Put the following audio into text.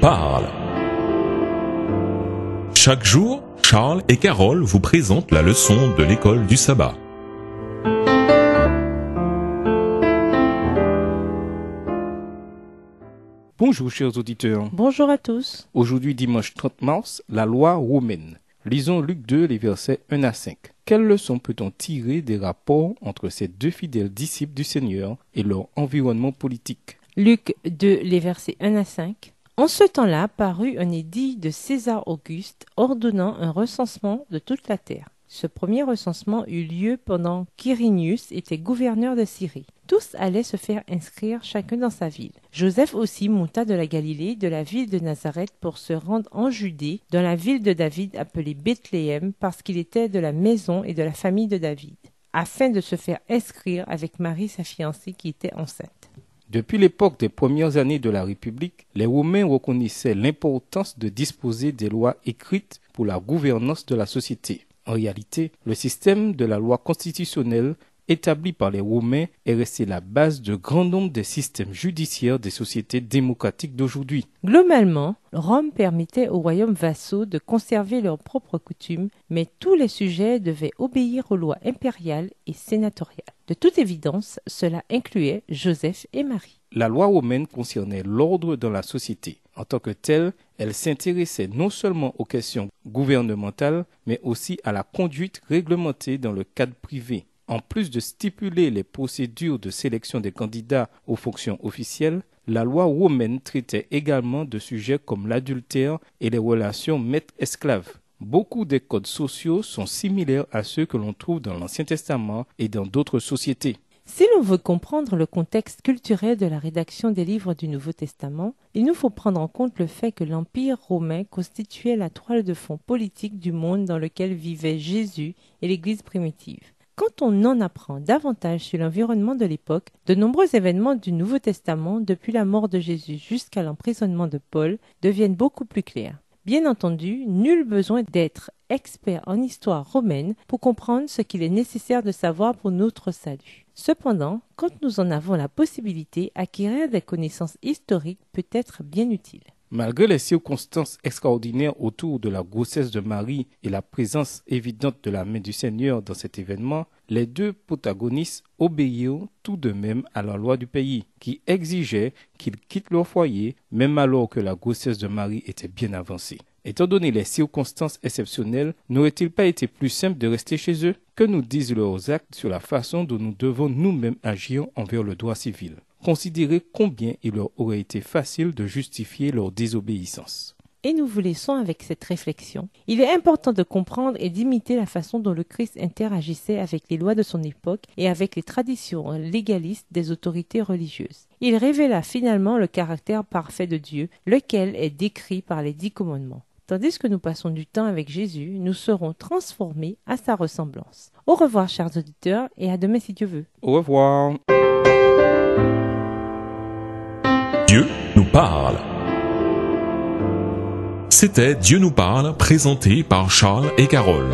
parle. Chaque jour, Charles et Carole vous présentent la leçon de l'école du sabbat. Bonjour chers auditeurs. Bonjour à tous. Aujourd'hui dimanche 30 mars, la loi romaine. Lisons Luc 2, les versets 1 à 5. Quelle leçon peut-on tirer des rapports entre ces deux fidèles disciples du Seigneur et leur environnement politique? Luc 2, les versets 1 à 5. En ce temps-là parut un édit de César Auguste ordonnant un recensement de toute la terre. Ce premier recensement eut lieu pendant qu'Irénius était gouverneur de Syrie. Tous allaient se faire inscrire chacun dans sa ville. Joseph aussi monta de la Galilée, de la ville de Nazareth, pour se rendre en Judée, dans la ville de David appelée Bethléem, parce qu'il était de la maison et de la famille de David, afin de se faire inscrire avec Marie, sa fiancée, qui était enceinte. Depuis l'époque des premières années de la République, les Romains reconnaissaient l'importance de disposer des lois écrites pour la gouvernance de la société. En réalité, le système de la loi constitutionnelle établi par les Romains est resté la base de grand nombre des systèmes judiciaires des sociétés démocratiques d'aujourd'hui. Globalement, Rome permettait aux royaumes vassaux de conserver leurs propres coutumes, mais tous les sujets devaient obéir aux lois impériales et sénatoriales. De toute évidence, cela incluait Joseph et Marie. La loi romaine concernait l'ordre dans la société. En tant que telle, elle s'intéressait non seulement aux questions gouvernementales, mais aussi à la conduite réglementée dans le cadre privé. En plus de stipuler les procédures de sélection des candidats aux fonctions officielles, la loi romaine traitait également de sujets comme l'adultère et les relations maître-esclave. Beaucoup des codes sociaux sont similaires à ceux que l'on trouve dans l'Ancien Testament et dans d'autres sociétés. Si l'on veut comprendre le contexte culturel de la rédaction des livres du Nouveau Testament, il nous faut prendre en compte le fait que l'Empire romain constituait la toile de fond politique du monde dans lequel vivaient Jésus et l'Église primitive. Quand on en apprend davantage sur l'environnement de l'époque, de nombreux événements du Nouveau Testament, depuis la mort de Jésus jusqu'à l'emprisonnement de Paul, deviennent beaucoup plus clairs. Bien entendu, nul besoin d'être expert en histoire romaine pour comprendre ce qu'il est nécessaire de savoir pour notre salut. Cependant, quand nous en avons la possibilité, acquérir des connaissances historiques peut être bien utile. Malgré les circonstances extraordinaires autour de la grossesse de Marie et la présence évidente de la main du Seigneur dans cet événement, les deux protagonistes obéirent tout de même à la loi du pays, qui exigeait qu'ils quittent leur foyer, même alors que la grossesse de Marie était bien avancée. Étant donné les circonstances exceptionnelles, n'aurait-il pas été plus simple de rester chez eux? Que nous disent leurs actes sur la façon dont nous devons nous-mêmes agir envers le droit civil? Considérez combien il leur aurait été facile de justifier leur désobéissance. Et nous vous laissons avec cette réflexion. Il est important de comprendre et d'imiter la façon dont le Christ interagissait avec les lois de son époque et avec les traditions légalistes des autorités religieuses. Il révéla finalement le caractère parfait de Dieu, lequel est décrit par les 10 commandements. Tandis que nous passons du temps avec Jésus, nous serons transformés à sa ressemblance. Au revoir chers auditeurs et à demain si Dieu veut. Au revoir. Dieu nous parle. C'était Dieu nous parle, présenté par Charles et Carole.